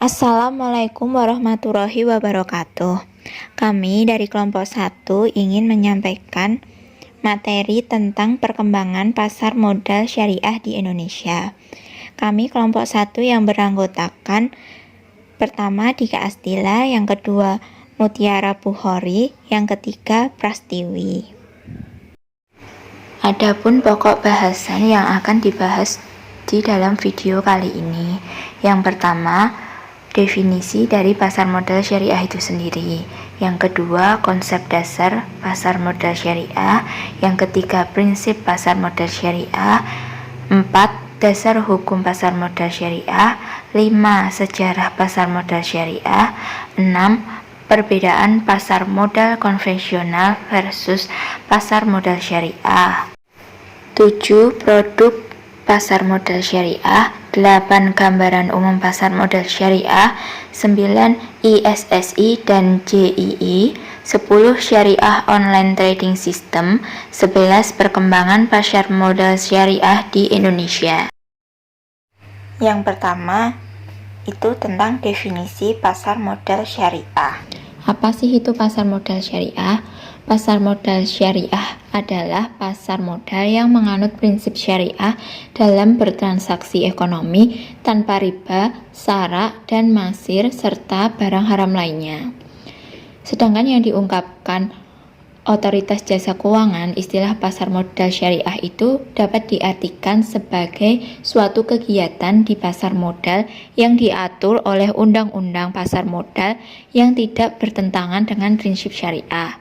Assalamualaikum warahmatullahi wabarakatuh. Kami dari kelompok 1 ingin menyampaikan materi tentang perkembangan pasar modal syariah di Indonesia. Kami kelompok 1 yang beranggotakan pertama Dika Astila, yang kedua Mutiara Bukhori, yang ketiga Prastiwi. Adapun pokok bahasan yang akan dibahas di dalam video kali ini, yang pertama definisi dari pasar modal syariah itu sendiri, yang kedua konsep dasar pasar modal syariah, yang ketiga prinsip pasar modal syariah, 4 dasar hukum pasar modal syariah, 5 sejarah pasar modal syariah, 6 perbedaan pasar modal konvensional versus pasar modal syariah, 7 produk pasar modal syariah, 8 gambaran umum pasar modal syariah, 9 ISSI dan JII, 10 syariah online trading system, 11 perkembangan pasar modal syariah di Indonesia. Yang pertama itu tentang definisi pasar modal syariah. Apa sih itu pasar modal syariah? Pasar modal syariah adalah pasar modal yang menganut prinsip syariah dalam bertransaksi ekonomi tanpa riba, sara, dan masir, serta barang haram lainnya. Sedangkan yang diungkapkan Otoritas Jasa Keuangan, istilah pasar modal syariah itu dapat diartikan sebagai suatu kegiatan di pasar modal yang diatur oleh Undang-Undang Pasar Modal yang tidak bertentangan dengan prinsip syariah.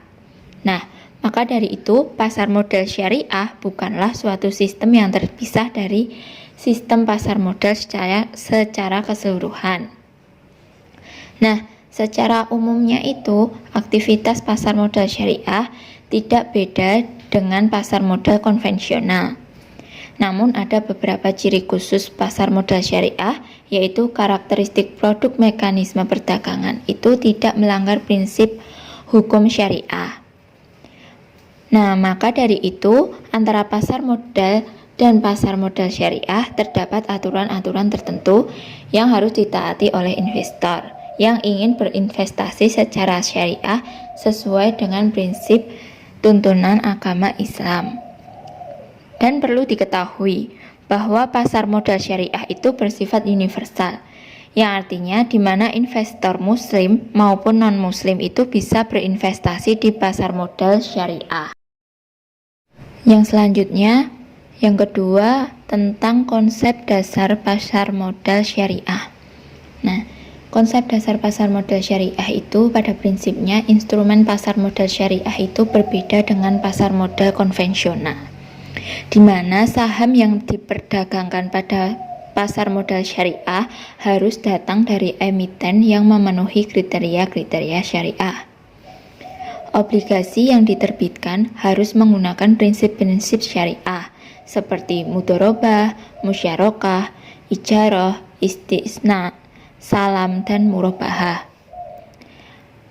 Nah, maka dari itu pasar modal syariah bukanlah suatu sistem yang terpisah dari sistem pasar modal secara keseluruhan. Nah, secara umumnya itu aktivitas pasar modal syariah tidak beda dengan pasar modal konvensional. Namun ada beberapa ciri khusus pasar modal syariah, yaitu karakteristik produk mekanisme perdagangan itu tidak melanggar prinsip hukum syariah. Nah, maka dari itu, antara pasar modal dan pasar modal syariah terdapat aturan-aturan tertentu yang harus ditaati oleh investor yang ingin berinvestasi secara syariah sesuai dengan prinsip tuntunan agama Islam. Dan perlu diketahui bahwa pasar modal syariah itu bersifat universal, yang artinya di mana investor muslim maupun non-muslim itu bisa berinvestasi di pasar modal syariah. Yang selanjutnya, yang kedua tentang konsep dasar pasar modal syariah. Nah, konsep dasar pasar modal syariah itu pada prinsipnya instrumen pasar modal syariah itu berbeda dengan pasar modal konvensional, di mana saham yang diperdagangkan pada pasar modal syariah harus datang dari emiten yang memenuhi kriteria-kriteria syariah. Obligasi yang diterbitkan harus menggunakan prinsip-prinsip syariah seperti mudharabah, musyarakah, ijarah, istisna, salam, dan murabahah.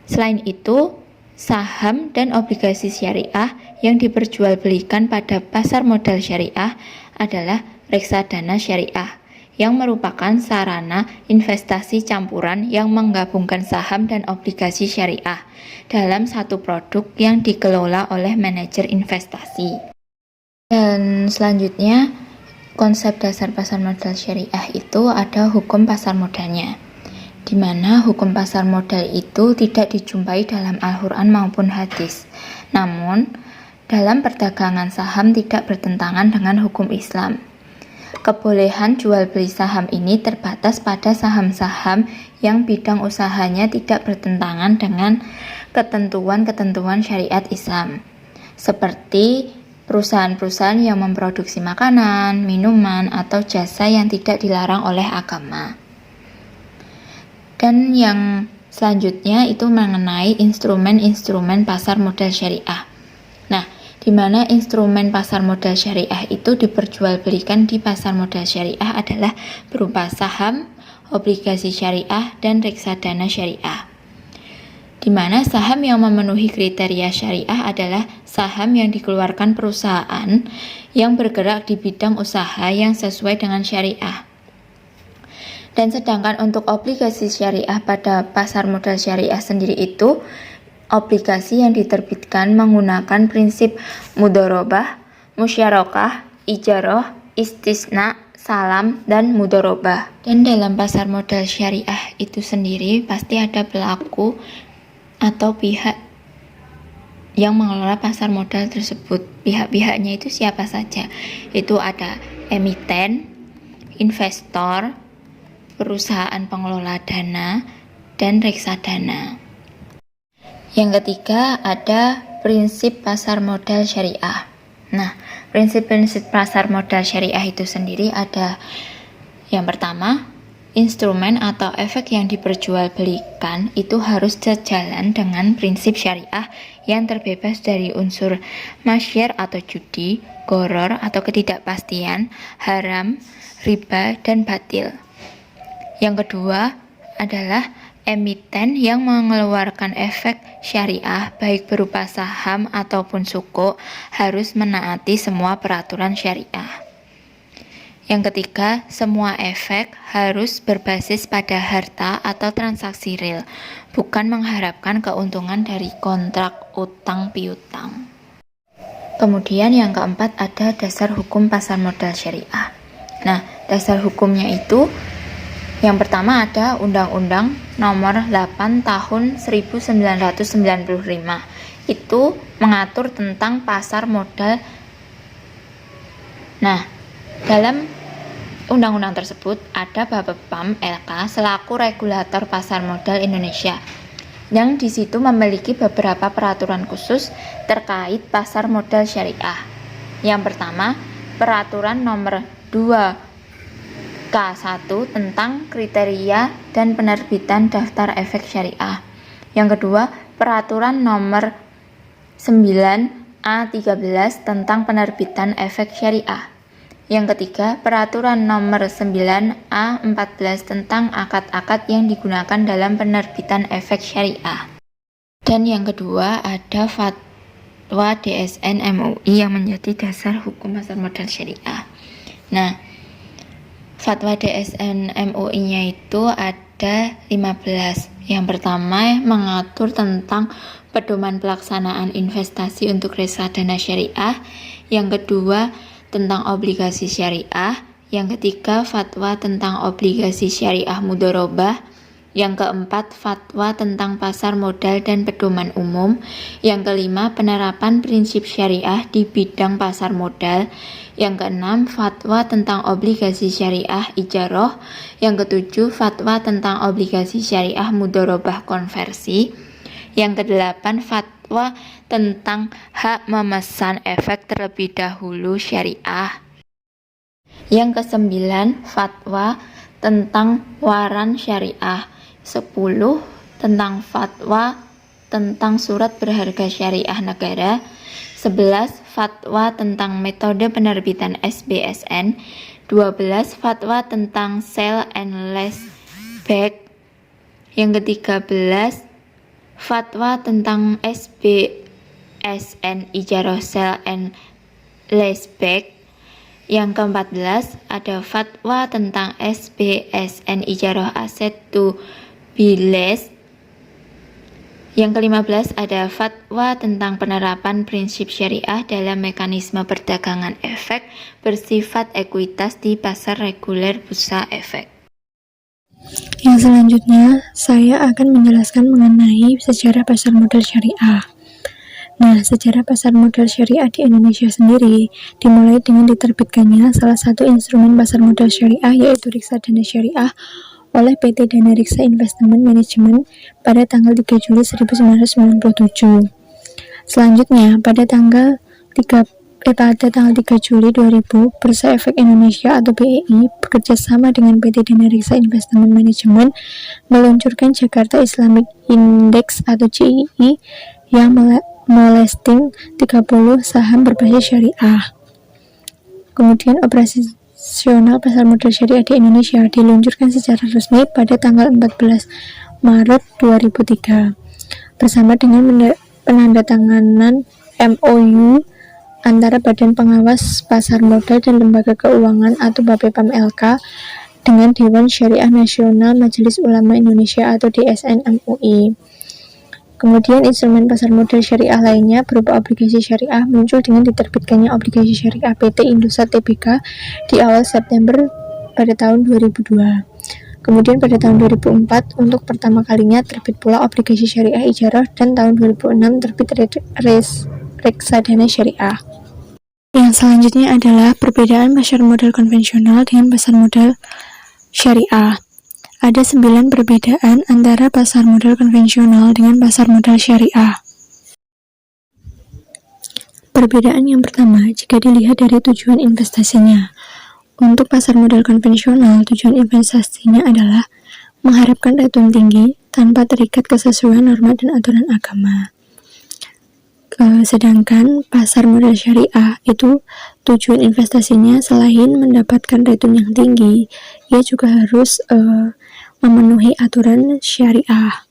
Selain itu, saham dan obligasi syariah yang diperjualbelikan pada pasar modal syariah adalah reksadana syariah, yang merupakan sarana investasi campuran yang menggabungkan saham dan obligasi syariah dalam satu produk yang dikelola oleh manajer investasi. Dan selanjutnya, konsep dasar pasar modal syariah itu ada hukum pasar modalnya, di mana hukum pasar modal itu tidak dijumpai dalam Al-Quran maupun hadis. Namun, dalam perdagangan saham tidak bertentangan dengan hukum Islam. Kebolehan jual beli saham ini terbatas pada saham-saham yang bidang usahanya tidak bertentangan dengan ketentuan-ketentuan syariat Islam, seperti perusahaan-perusahaan yang memproduksi makanan, minuman, atau jasa yang tidak dilarang oleh agama. Dan yang selanjutnya itu mengenai instrumen-instrumen pasar modal syariah. Nah, di mana instrumen pasar modal syariah itu diperjualbelikan di pasar modal syariah adalah berupa saham, obligasi syariah, dan reksadana syariah. Di mana saham yang memenuhi kriteria syariah adalah saham yang dikeluarkan perusahaan yang bergerak di bidang usaha yang sesuai dengan syariah. Dan sedangkan untuk obligasi syariah pada pasar modal syariah sendiri itu obligasi yang diterbitkan menggunakan prinsip mudharabah, musyarakah, ijarah, istisna, salam, dan mudharabah. Dan dalam pasar modal syariah itu sendiri pasti ada pelaku atau pihak yang mengelola pasar modal tersebut. Pihak-pihaknya itu siapa saja? Itu ada emiten, investor, perusahaan pengelola dana, dan reksadana. Yang ketiga ada prinsip pasar modal syariah. Nah, prinsip-prinsip pasar modal syariah itu sendiri ada yang pertama, instrumen atau efek yang diperjualbelikan itu harus sejalan dengan prinsip syariah yang terbebas dari unsur masyar atau judi, gharar atau ketidakpastian, haram, riba, dan batil. Yang kedua adalah emiten yang mengeluarkan efek syariah baik berupa saham ataupun sukuk harus menaati semua peraturan syariah. Yang ketiga, semua efek harus berbasis pada harta atau transaksi real, bukan mengharapkan keuntungan dari kontrak utang piutang. Kemudian yang keempat ada dasar hukum pasar modal syariah. Nah, dasar hukumnya itu yang pertama ada Undang-Undang Nomor 8 Tahun 1995. Itu mengatur tentang pasar modal. Nah, dalam undang-undang tersebut ada Bapepam LK selaku regulator pasar modal Indonesia, yang di situ memiliki beberapa peraturan khusus terkait pasar modal syariah. Yang pertama, Peraturan Nomor 2 K1 tentang kriteria dan penerbitan daftar efek syariah. Yang kedua, Peraturan Nomor 9A13 tentang penerbitan efek syariah. Yang ketiga, Peraturan Nomor 9A14 tentang akad-akad yang digunakan dalam penerbitan efek syariah. Dan yang kedua, ada Fatwa DSN MUI yang menjadi dasar hukum pasar modal syariah. Nah, Fatwa DSN MUI-nya itu ada 15. Yang pertama mengatur tentang pedoman pelaksanaan investasi untuk reksadana syariah. Yang kedua tentang obligasi syariah. Yang ketiga fatwa tentang obligasi syariah mudharabah. Yang keempat, fatwa tentang pasar modal dan pedoman umum. Yang kelima, penerapan prinsip syariah di bidang pasar modal. Yang keenam, fatwa tentang obligasi syariah ijarah. Yang ketujuh, fatwa tentang obligasi syariah mudharabah konversi. Yang kedelapan, fatwa tentang hak memesan efek terlebih dahulu syariah. Yang kesembilan, fatwa tentang waran syariah. 10. Tentang fatwa tentang surat berharga syariah negara. 11. Fatwa tentang metode penerbitan SBSN. 12. Fatwa tentang sell and leaseback. Yang ke-13, fatwa tentang SBSN ijarah sell and leaseback. Yang ke-14 ada fatwa tentang SBSN ijarah aset to be leased. Yang ke-15 ada fatwa tentang penerapan prinsip syariah dalam mekanisme perdagangan efek bersifat ekuitas di pasar reguler bursa efek. Yang selanjutnya, saya akan menjelaskan mengenai sejarah pasar modal syariah. Nah, sejarah pasar modal syariah di Indonesia sendiri dimulai dengan diterbitkannya salah satu instrumen pasar modal syariah yaitu reksadana syariah oleh PT Dana Reksa Investment Management pada tanggal 3 Juli 1997. Selanjutnya, pada tanggal 3 Juli 2000, Bursa Efek Indonesia atau BEI bekerjasama dengan PT Dana Reksa Investment Management meluncurkan Jakarta Islamic Index atau JII yang melisting 30 saham berbasis syariah. Kemudian operasional pasar modal syariah di Indonesia diluncurkan secara resmi pada tanggal 14 Maret 2003 bersama dengan penandatanganan MOU antara Badan Pengawas Pasar Modal dan Lembaga Keuangan atau Bapepam LK dengan Dewan Syariah Nasional Majelis Ulama Indonesia atau DSN MUI. Kemudian instrumen pasar modal syariah lainnya berupa obligasi syariah muncul dengan diterbitkannya obligasi syariah PT Indosat Tbk di awal September pada tahun 2002. Kemudian pada tahun 2004 untuk pertama kalinya terbit pula obligasi syariah ijarah dan tahun 2006 terbit reksadana syariah. Yang selanjutnya adalah perbedaan pasar modal konvensional dengan pasar modal syariah. Ada 9 perbedaan antara pasar modal konvensional dengan pasar modal syariah. Perbedaan yang pertama, jika dilihat dari tujuan investasinya. Untuk pasar modal konvensional, tujuan investasinya adalah mengharapkan return tinggi tanpa terikat kesesuaian norma dan aturan agama. Sedangkan pasar modal syariah itu tujuan investasinya selain mendapatkan return yang tinggi, ia juga harus memenuhi aturan syariah.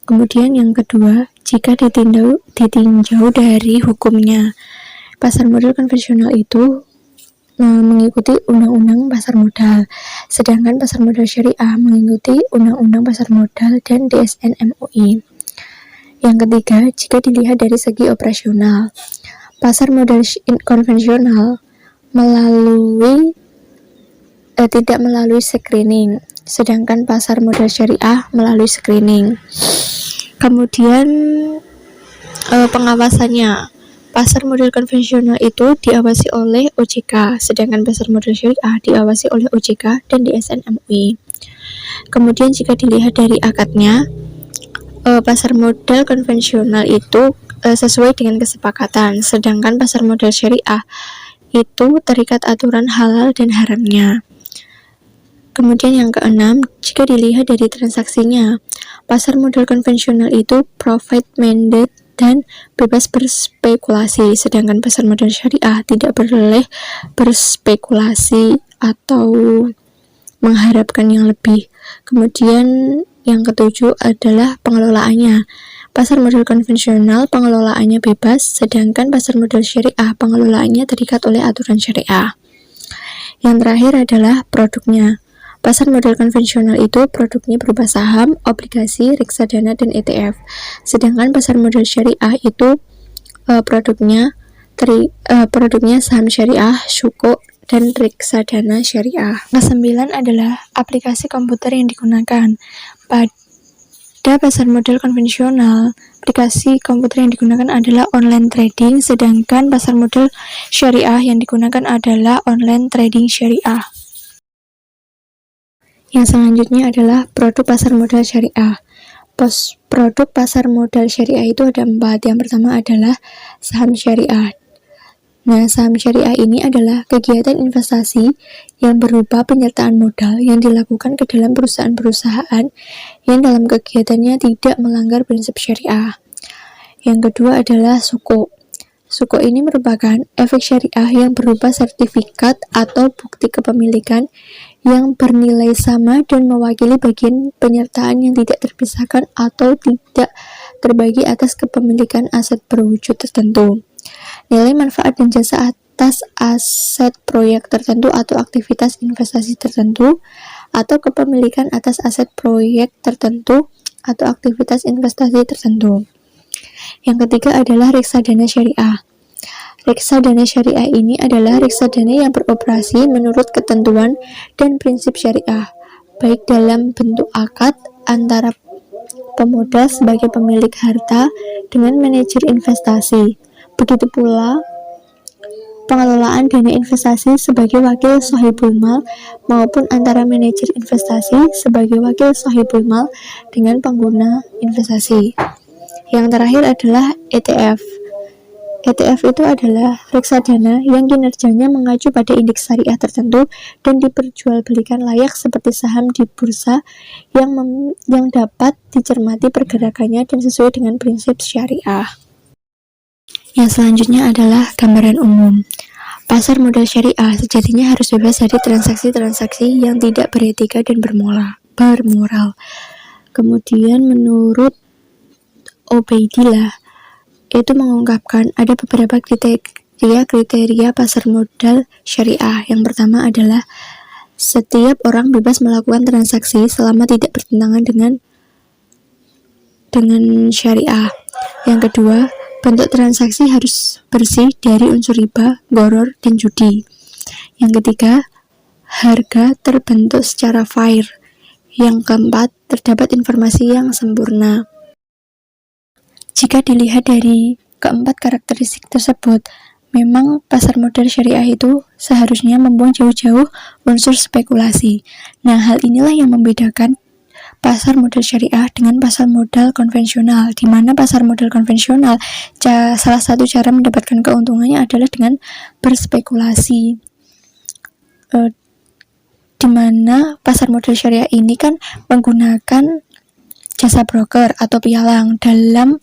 Kemudian yang kedua, jika ditinjau dari hukumnya, pasar modal konvensional itu mengikuti undang-undang pasar modal, sedangkan pasar modal syariah mengikuti undang-undang pasar modal dan DSN MUI. Yang ketiga, jika dilihat dari segi operasional, pasar modal konvensional tidak melalui screening, sedangkan pasar modal syariah melalui screening. Kemudian pengawasannya, pasar modal konvensional itu diawasi oleh OJK, sedangkan pasar modal syariah diawasi oleh OJK dan DSN MUI. Kemudian jika dilihat dari akadnya, pasar modal konvensional itu sesuai dengan kesepakatan, sedangkan pasar modal syariah itu terikat aturan halal dan haramnya. Kemudian yang keenam, jika dilihat dari transaksinya, pasar modal konvensional itu profit-minded dan bebas berspekulasi, sedangkan pasar modal syariah tidak boleh berspekulasi atau mengharapkan yang lebih. Kemudian yang ketujuh adalah pengelolaannya. Pasar modal konvensional pengelolaannya bebas, sedangkan pasar modal syariah pengelolaannya terikat oleh aturan syariah. Yang terakhir adalah produknya. Pasar modal konvensional itu produknya berupa saham, obligasi, reksadana, dan ETF. Sedangkan pasar modal syariah itu produknya saham syariah, syuku, dan reksadana syariah. Kesembilan adalah aplikasi komputer yang digunakan. Pada pasar modal konvensional, aplikasi komputer yang digunakan adalah online trading, sedangkan pasar modal syariah yang digunakan adalah online trading syariah. Yang selanjutnya adalah produk pasar modal syariah. Produk pasar modal syariah itu ada 4. Yang pertama adalah saham syariah. Nah, saham syariah ini adalah kegiatan investasi yang berupa penyertaan modal yang dilakukan ke dalam perusahaan-perusahaan yang dalam kegiatannya tidak melanggar prinsip syariah. Yang kedua adalah suku. Suku ini merupakan efek syariah yang berupa sertifikat atau bukti kepemilikan yang bernilai sama dan mewakili bagian penyertaan yang tidak terpisahkan atau tidak terbagi atas kepemilikan aset berwujud tertentu, nilai manfaat dan jasa atas aset proyek tertentu atau aktivitas investasi tertentu, atau kepemilikan atas aset proyek tertentu atau aktivitas investasi tertentu. Yang ketiga adalah reksadana syariah. Reksadana syariah ini adalah reksadana yang beroperasi menurut ketentuan dan prinsip syariah, baik dalam bentuk akad antara pemodal sebagai pemilik harta dengan manajer investasi. Begitu pula pengelolaan dana investasi sebagai wakil sahibul mal maupun antara manajer investasi sebagai wakil sahibul mal dengan pengguna investasi. Yang terakhir adalah ETF. ETF itu adalah reksadana yang kinerjanya mengacu pada indeks syariah tertentu dan diperjualbelikan layak seperti saham di bursa yang dapat dicermati pergerakannya dan sesuai dengan prinsip syariah. Yang selanjutnya adalah gambaran umum. Pasar modal syariah sejatinya harus bebas dari transaksi-transaksi yang tidak beretika dan bermoral. Kemudian menurut Obaidillah itu mengungkapkan ada beberapa kriteria pasar modal syariah. Yang pertama adalah Setiap orang bebas melakukan transaksi selama tidak bertentangan dengan syariah. Yang kedua, bentuk transaksi harus bersih dari unsur riba, gharar, dan judi. Yang ketiga, harga terbentuk secara fair. Yang keempat, terdapat informasi yang sempurna. Jika dilihat dari keempat karakteristik tersebut, memang pasar modal syariah itu seharusnya membuang jauh-jauh unsur spekulasi. Nah, hal inilah yang membedakan pasar modal syariah dengan pasar modal konvensional, di mana pasar modal konvensional salah satu cara mendapatkan keuntungannya adalah dengan berspekulasi. Di mana pasar modal syariah ini kan menggunakan jasa broker atau pialang dalam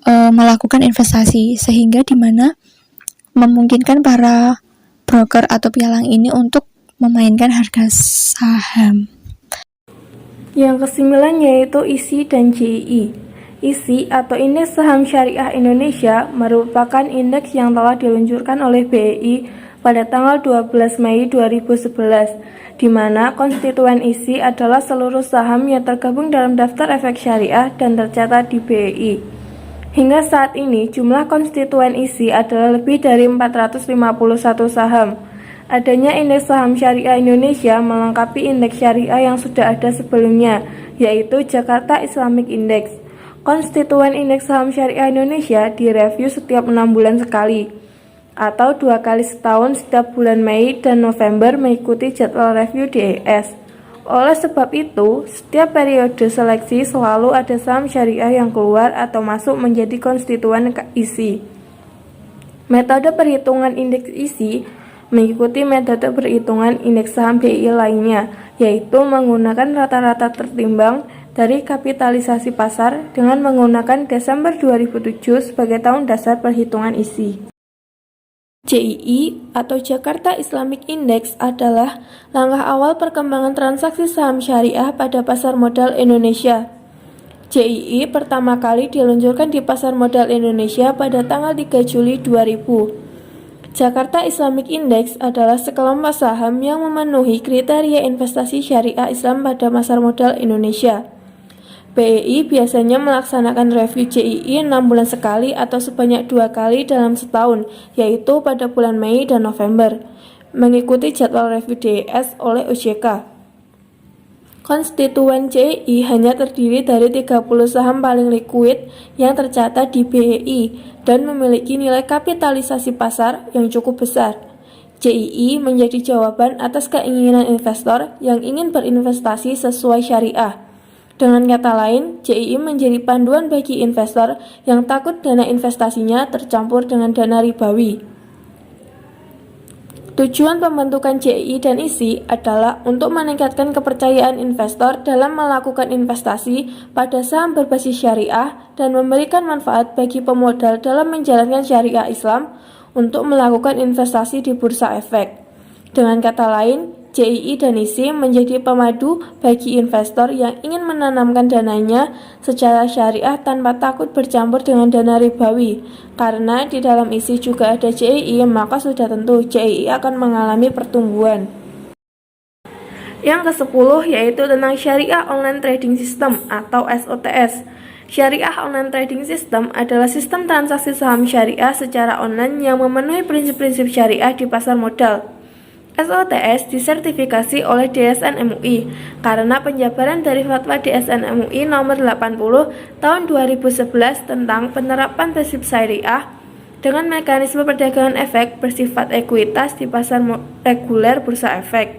melakukan investasi, sehingga di mana memungkinkan para broker atau pialang ini untuk memainkan harga saham. Yang kesembilan yaitu ISI dan JII. ISI atau Indeks Saham Syariah Indonesia merupakan indeks yang telah diluncurkan oleh BEI pada tanggal 12 Mei 2011, di mana konstituen ISI adalah seluruh saham yang tergabung dalam daftar efek syariah dan tercatat di BEI. Hingga saat ini, jumlah konstituen ISI adalah lebih dari 451 saham. Adanya Indeks Saham Syariah Indonesia melengkapi indeks syariah yang sudah ada sebelumnya, yaitu Jakarta Islamic Index. Konstituen Indeks Saham Syariah Indonesia direview setiap 6 bulan sekali, atau 2 kali setahun setiap bulan Mei dan November mengikuti jadwal review DES. Oleh sebab itu, setiap periode seleksi selalu ada saham syariah yang keluar atau masuk menjadi konstituen ISI. Metode perhitungan indeks ISI mengikuti metode perhitungan indeks saham BI lainnya, yaitu menggunakan rata-rata tertimbang dari kapitalisasi pasar dengan menggunakan Desember 2007 sebagai tahun dasar perhitungan ISI. JII atau Jakarta Islamic Index adalah langkah awal perkembangan transaksi saham syariah pada pasar modal Indonesia. JII pertama kali diluncurkan di pasar modal Indonesia pada tanggal 3 Juli 2000. Jakarta Islamic Index adalah sekelompok saham yang memenuhi kriteria investasi syariah Islam pada pasar modal Indonesia. BEI biasanya melaksanakan review JII 6 bulan sekali atau sebanyak 2 kali dalam setahun, yaitu pada bulan Mei dan November, mengikuti jadwal review DES oleh OJK. Konstituen JII hanya terdiri dari 30 saham paling likuid yang tercatat di BEI dan memiliki nilai kapitalisasi pasar yang cukup besar. JII menjadi jawaban atas keinginan investor yang ingin berinvestasi sesuai syariah. Dengan kata lain, JII menjadi panduan bagi investor yang takut dana investasinya tercampur dengan dana ribawi. Tujuan pembentukan JII dan ISI adalah untuk meningkatkan kepercayaan investor dalam melakukan investasi pada saham berbasis syariah dan memberikan manfaat bagi pemodal dalam menjalankan syariah Islam untuk melakukan investasi di bursa efek. Dengan kata lain, JII dan ISI menjadi pemadu bagi investor yang ingin menanamkan dananya secara syariah tanpa takut bercampur dengan dana ribawi. Karena di dalam ISI juga ada JII, maka sudah tentu JII akan mengalami pertumbuhan. Yang ke-10 yaitu tentang Syariah Online Trading System atau SOTS. Syariah Online Trading System adalah sistem transaksi saham syariah secara online yang memenuhi prinsip-prinsip syariah di pasar modal. SOTS disertifikasi oleh DSN MUI karena penjabaran dari fatwa DSN MUI nomor 80 tahun 2011 tentang penerapan prinsip syariah dengan mekanisme perdagangan efek bersifat ekuitas di pasar reguler bursa efek.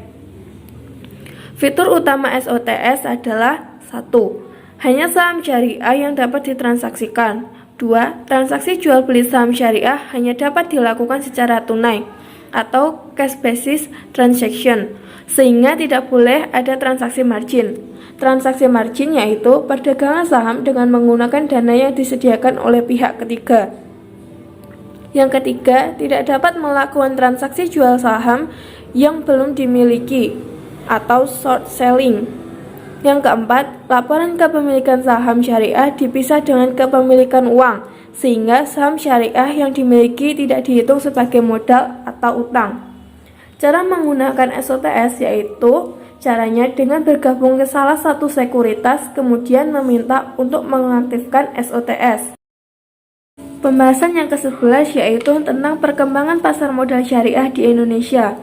Fitur utama SOTS adalah 1. Hanya saham syariah yang dapat ditransaksikan. 2. Transaksi jual beli saham syariah hanya dapat dilakukan secara tunai atau cash basis transaction, sehingga tidak boleh ada transaksi margin. Transaksi margin yaitu perdagangan saham dengan menggunakan dana yang disediakan oleh pihak ketiga. Yang ketiga, tidak dapat melakukan transaksi jual saham yang belum dimiliki atau short selling. Yang keempat, laporan kepemilikan saham syariah dipisah dengan kepemilikan uang, sehingga saham syariah yang dimiliki tidak dihitung sebagai modal atau utang. Cara menggunakan SOTS yaitu caranya dengan bergabung ke salah satu sekuritas kemudian meminta untuk mengaktifkan SOTS. Pembahasan yang ke-11 yaitu tentang perkembangan pasar modal syariah di Indonesia.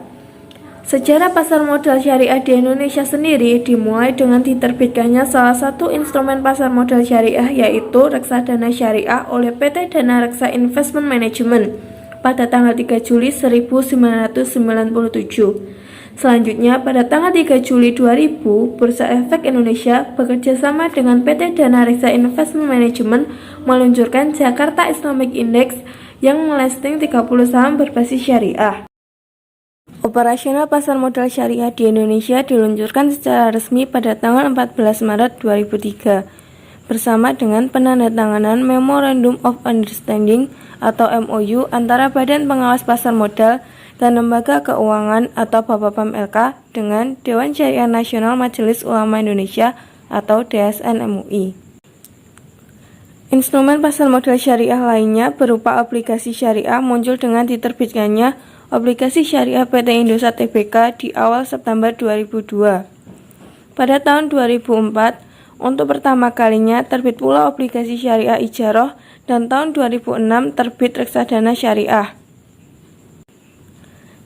Sejarah pasar modal syariah di Indonesia sendiri dimulai dengan diterbitkannya salah satu instrumen pasar modal syariah yaitu Reksadana Syariah oleh PT Dana Reksa Investment Management pada tanggal 3 Juli 1997. Selanjutnya, pada tanggal 3 Juli 2000, Bursa Efek Indonesia bekerjasama dengan PT Dana Reksa Investment Management meluncurkan Jakarta Islamic Index yang melisting 30 saham berbasis syariah. Operasional pasar modal syariah di Indonesia diluncurkan secara resmi pada tanggal 14 Maret 2003 bersama dengan penandatanganan Memorandum of Understanding atau MOU antara Badan Pengawas Pasar Modal dan Lembaga Keuangan atau Bapepam LK dengan Dewan Syariah Nasional Majelis Ulama Indonesia atau DSN MUI. Instrumen pasar modal syariah lainnya berupa obligasi syariah muncul dengan diterbitkannya obligasi syariah PT Indosat Tbk di awal September 2002. Pada tahun 2004, untuk pertama kalinya terbit pula obligasi syariah ijaroh dan tahun 2006 terbit reksadana syariah.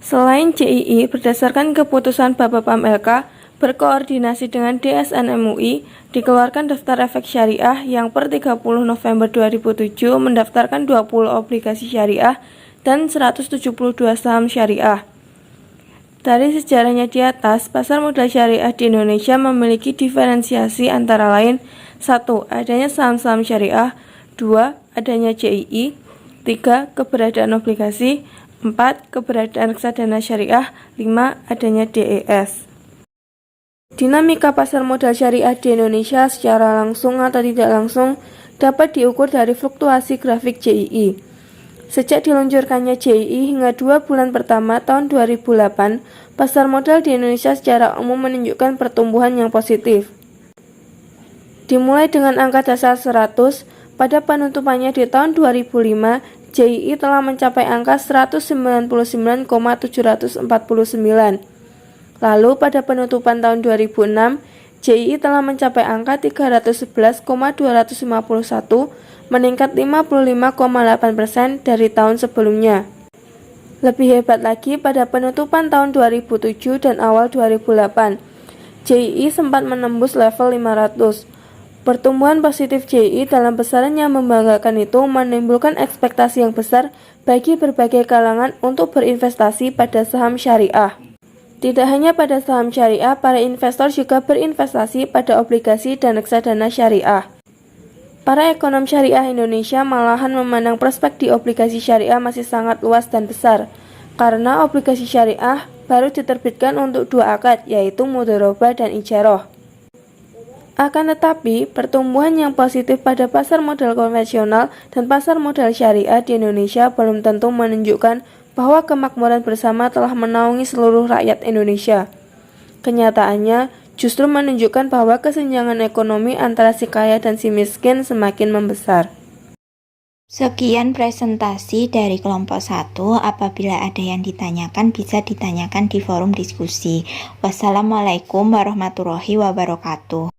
Selain CII, berdasarkan keputusan Bapepam LK, berkoordinasi dengan DSN MUI, dikeluarkan daftar efek syariah yang per 30 November 2007 mendaftarkan 20 obligasi syariah dan 172 saham syariah. Dari sejarahnya di atas, pasar modal syariah di Indonesia memiliki diferensiasi antara lain 1. Adanya saham-saham syariah, 2. Adanya CII, 3. Keberadaan obligasi, 4. Keberadaan reksadana syariah, 5. Adanya DES. Dinamika pasar modal syariah di Indonesia secara langsung atau tidak langsung dapat diukur dari fluktuasi grafik CII. Sejak diluncurkannya CII hingga 2 bulan pertama tahun 2008, pasar modal di Indonesia secara umum menunjukkan pertumbuhan yang positif. Dimulai dengan angka dasar 100, pada penutupannya di tahun 2005, CII telah mencapai angka 199,749. Lalu pada penutupan tahun 2006, CII telah mencapai angka 311,251, meningkat 55,8% dari tahun sebelumnya. Lebih hebat lagi, pada penutupan tahun 2007 dan awal 2008, CII sempat menembus level 500. Pertumbuhan positif CII dalam besaran yang membanggakan itu menimbulkan ekspektasi yang besar bagi berbagai kalangan untuk berinvestasi pada saham syariah. Tidak hanya pada saham syariah, para investor juga berinvestasi pada obligasi dan reksadana syariah. Para ekonom syariah Indonesia malahan memandang prospek di obligasi syariah masih sangat luas dan besar, karena obligasi syariah baru diterbitkan untuk 2 akad, yaitu mudharabah dan ijaroh. Akan tetapi, pertumbuhan yang positif pada pasar modal konvensional dan pasar modal syariah di Indonesia belum tentu menunjukkan bahwa kemakmuran bersama telah menaungi seluruh rakyat Indonesia. Kenyataannya, justru menunjukkan bahwa kesenjangan ekonomi antara si kaya dan si miskin semakin membesar. Sekian presentasi dari kelompok 1. Apabila ada yang ditanyakan, bisa ditanyakan di forum diskusi. Wassalamualaikum warahmatullahi wabarakatuh.